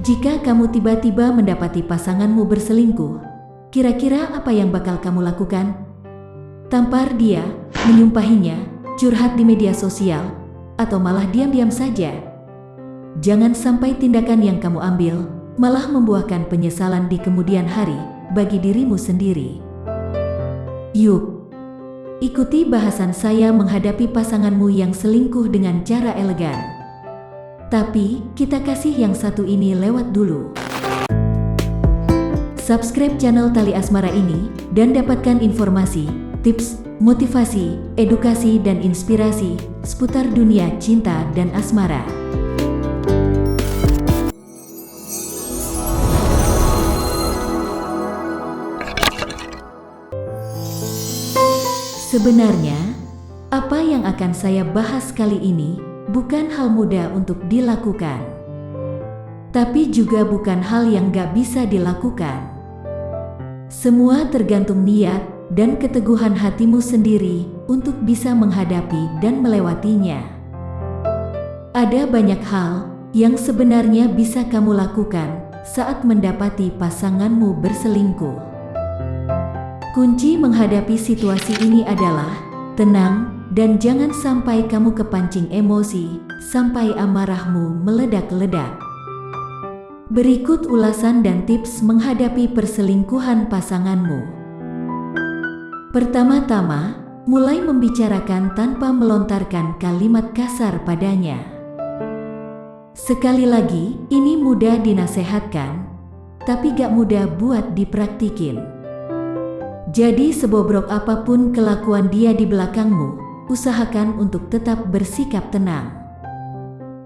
Jika kamu tiba-tiba mendapati pasanganmu berselingkuh, kira-kira apa yang bakal kamu lakukan? Tampar dia, menyumpahinya, curhat di media sosial, atau malah diam-diam saja? Jangan sampai tindakan yang kamu ambil malah membuahkan penyesalan di kemudian hari bagi dirimu sendiri. Yuk, ikuti bahasan saya menghadapi pasanganmu yang selingkuh dengan cara elegan. Tapi, kita kasih yang satu ini lewat dulu. Subscribe channel Tali Asmara ini dan dapatkan informasi, tips, motivasi, edukasi, dan inspirasi seputar dunia cinta dan asmara. Sebenarnya, apa yang akan saya bahas kali ini bukan hal mudah untuk dilakukan, tapi juga bukan hal yang gak bisa dilakukan. Semua tergantung niat dan keteguhan hatimu sendiri untuk bisa menghadapi dan melewatinya. Ada banyak hal yang sebenarnya bisa kamu lakukan saat mendapati pasanganmu berselingkuh. Kunci menghadapi situasi ini adalah tenang dan jangan sampai kamu kepancing emosi sampai amarahmu meledak-ledak. Berikut ulasan dan tips menghadapi perselingkuhan pasanganmu. Pertama-tama, mulai membicarakan tanpa melontarkan kalimat kasar padanya. Sekali lagi, ini mudah dinasehatkan, tapi gak mudah buat dipraktikin. Jadi sebobrok apapun kelakuan dia di belakangmu, usahakan untuk tetap bersikap tenang.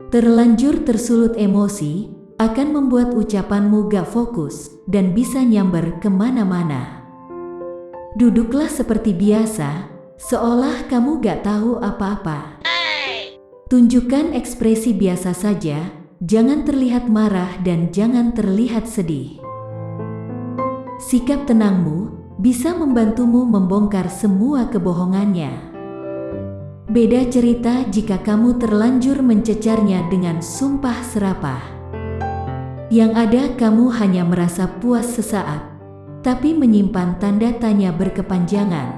Terlanjur tersulut emosi akan membuat ucapanmu gak fokus dan bisa nyamber kemana-mana. Duduklah seperti biasa, seolah kamu gak tahu apa-apa. Tunjukkan ekspresi biasa saja, jangan terlihat marah dan jangan terlihat sedih. Sikap tenangmu bisa membantumu membongkar semua kebohongannya. Beda cerita jika kamu terlanjur mencecarnya dengan sumpah serapah. Yang ada kamu hanya merasa puas sesaat, tapi menyimpan tanda tanya berkepanjangan.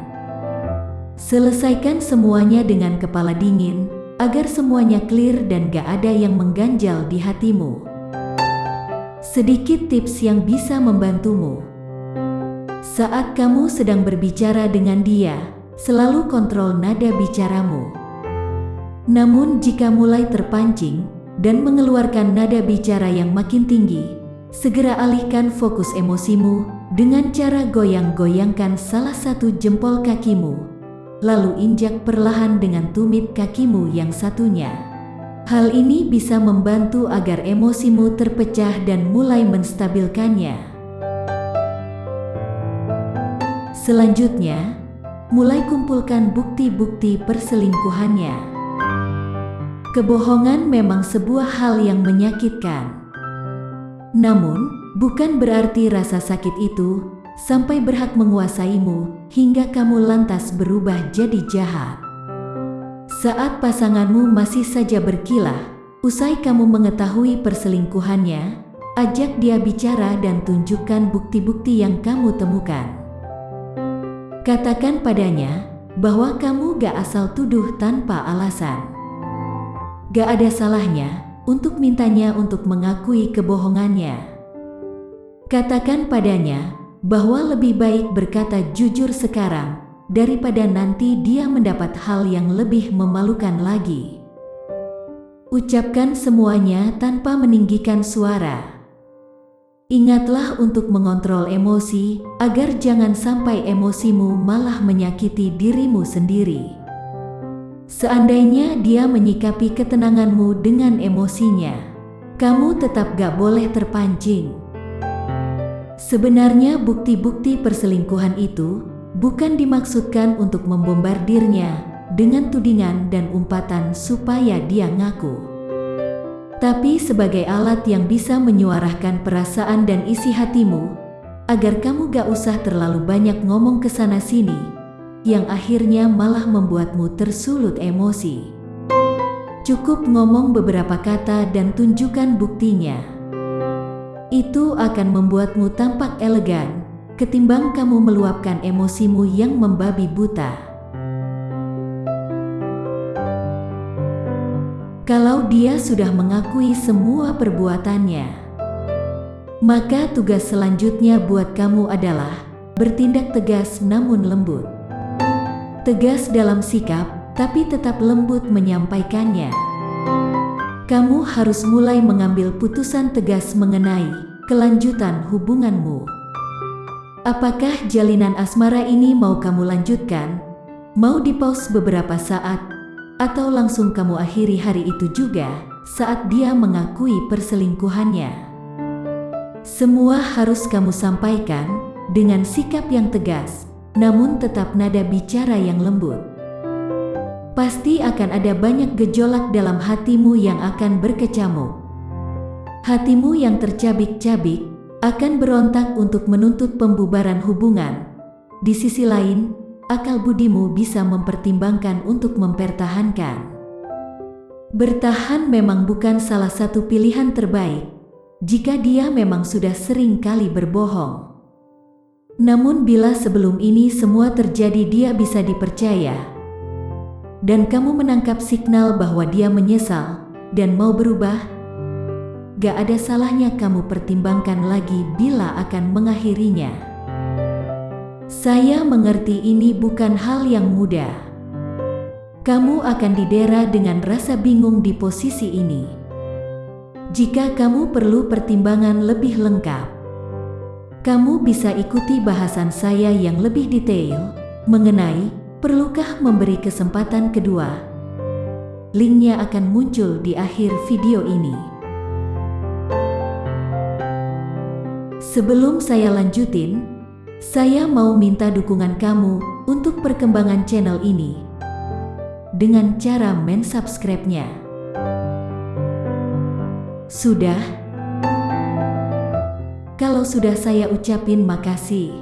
Selesaikan semuanya dengan kepala dingin, agar semuanya clear dan gak ada yang mengganjal di hatimu. Sedikit tips yang bisa membantumu. Saat kamu sedang berbicara dengan dia, selalu kontrol nada bicaramu. Namun jika mulai terpancing dan mengeluarkan nada bicara yang makin tinggi, segera alihkan fokus emosimu dengan cara goyang-goyangkan salah satu jempol kakimu, lalu injak perlahan dengan tumit kakimu yang satunya. Hal ini bisa membantu agar emosimu terpecah dan mulai menstabilkannya. Selanjutnya, mulai kumpulkan bukti-bukti perselingkuhannya. Kebohongan memang sebuah hal yang menyakitkan. Namun, bukan berarti rasa sakit itu sampai berhak menguasaimu hingga kamu lantas berubah jadi jahat. Saat pasanganmu masih saja berkilah, usai kamu mengetahui perselingkuhannya, ajak dia bicara dan tunjukkan bukti-bukti yang kamu temukan. Katakan padanya bahwa kamu gak asal tuduh tanpa alasan. Gak ada salahnya untuk mintanya untuk mengakui kebohongannya. Katakan padanya bahwa lebih baik berkata jujur sekarang daripada nanti dia mendapat hal yang lebih memalukan lagi. Ucapkan semuanya tanpa meninggikan suara. Ingatlah untuk mengontrol emosi agar jangan sampai emosimu malah menyakiti dirimu sendiri. Seandainya dia menyikapi ketenanganmu dengan emosinya, kamu tetap gak boleh terpancing. Sebenarnya bukti-bukti perselingkuhan itu bukan dimaksudkan untuk membombardirnya dengan tudingan dan umpatan supaya dia ngaku, tapi sebagai alat yang bisa menyuarakan perasaan dan isi hatimu, agar kamu gak usah terlalu banyak ngomong kesana sini, yang akhirnya malah membuatmu tersulut emosi. Cukup ngomong beberapa kata dan tunjukkan buktinya. Itu akan membuatmu tampak elegan, ketimbang kamu meluapkan emosimu yang membabi buta. Kalau dia sudah mengakui semua perbuatannya, maka tugas selanjutnya buat kamu adalah bertindak tegas namun lembut. Tegas dalam sikap, tapi tetap lembut menyampaikannya. Kamu harus mulai mengambil putusan tegas mengenai kelanjutan hubunganmu. Apakah jalinan asmara ini mau kamu lanjutkan? Mau di-pause beberapa saat? Atau langsung kamu akhiri hari itu juga saat dia mengakui perselingkuhannya? Semua harus kamu sampaikan dengan sikap yang tegas, namun tetap nada bicara yang lembut. Pasti akan ada banyak gejolak dalam hatimu yang akan berkecamuk. Hatimu yang tercabik-cabik akan berontak untuk menuntut pembubaran hubungan. Di sisi lain, akal budimu bisa mempertimbangkan untuk mempertahankan. Bertahan memang bukan salah satu pilihan terbaik jika dia memang sudah sering kali berbohong. Namun bila sebelum ini semua terjadi dia bisa dipercaya, dan kamu menangkap signal bahwa dia menyesal dan mau berubah, gak ada salahnya kamu pertimbangkan lagi bila akan mengakhirinya. Saya mengerti ini bukan hal yang mudah. Kamu akan didera dengan rasa bingung di posisi ini. Jika kamu perlu pertimbangan lebih lengkap, kamu bisa ikuti bahasan saya yang lebih detail mengenai perlukah memberi kesempatan kedua? Linknya akan muncul di akhir video ini. Sebelum saya lanjutin, saya mau minta dukungan kamu untuk perkembangan channel ini dengan cara mensubscribe-nya. Sudah? Kalau sudah saya ucapin makasih.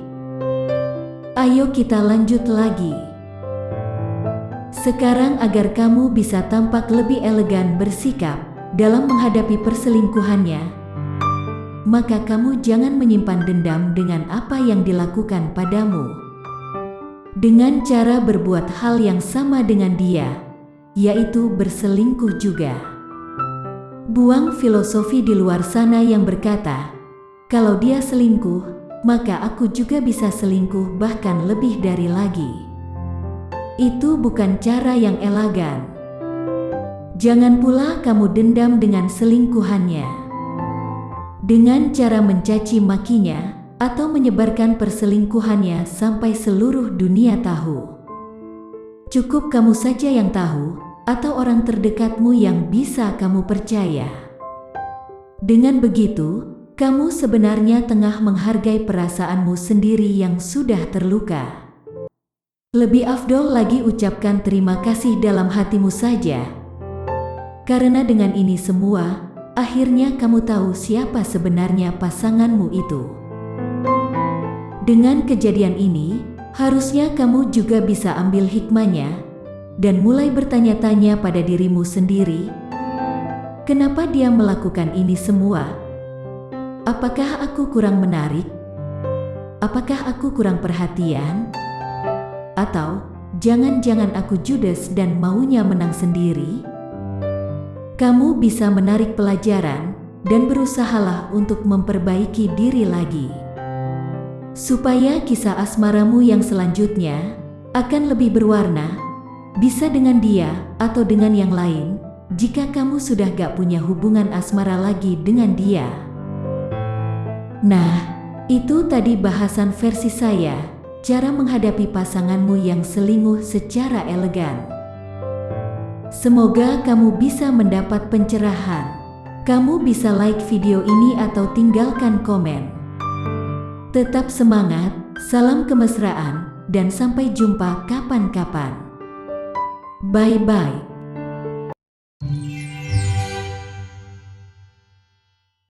Ayo kita lanjut lagi. Sekarang agar kamu bisa tampak lebih elegan bersikap dalam menghadapi perselingkuhannya, maka kamu jangan menyimpan dendam dengan apa yang dilakukan padamu. Dengan cara berbuat hal yang sama dengan dia, yaitu berselingkuh juga. Buang filosofi di luar sana yang berkata, kalau dia selingkuh, maka aku juga bisa selingkuh bahkan lebih dari lagi. Itu bukan cara yang elegan. Jangan pula kamu dendam dengan selingkuhannya dengan cara mencaci makinya atau menyebarkan perselingkuhannya sampai seluruh dunia tahu. Cukup kamu saja yang tahu atau orang terdekatmu yang bisa kamu percaya. Dengan begitu, kamu sebenarnya tengah menghargai perasaanmu sendiri yang sudah terluka. Lebih afdol lagi ucapkan terima kasih dalam hatimu saja. Karena dengan ini semua, akhirnya kamu tahu siapa sebenarnya pasanganmu itu. Dengan kejadian ini, harusnya kamu juga bisa ambil hikmahnya dan mulai bertanya-tanya pada dirimu sendiri, kenapa dia melakukan ini semua? Apakah aku kurang menarik? Apakah aku kurang perhatian? Atau jangan-jangan aku judes dan maunya menang sendiri? Kamu bisa menarik pelajaran dan berusahalah untuk memperbaiki diri lagi. Supaya kisah asmaramu yang selanjutnya akan lebih berwarna, bisa dengan dia atau dengan yang lain, jika kamu sudah gak punya hubungan asmara lagi dengan dia. Nah, itu tadi bahasan versi saya. Cara menghadapi pasanganmu yang selingkuh secara elegan. Semoga kamu bisa mendapat pencerahan. Kamu bisa like video ini atau tinggalkan komen. Tetap semangat, salam kemesraan, dan sampai jumpa kapan-kapan. Bye-bye.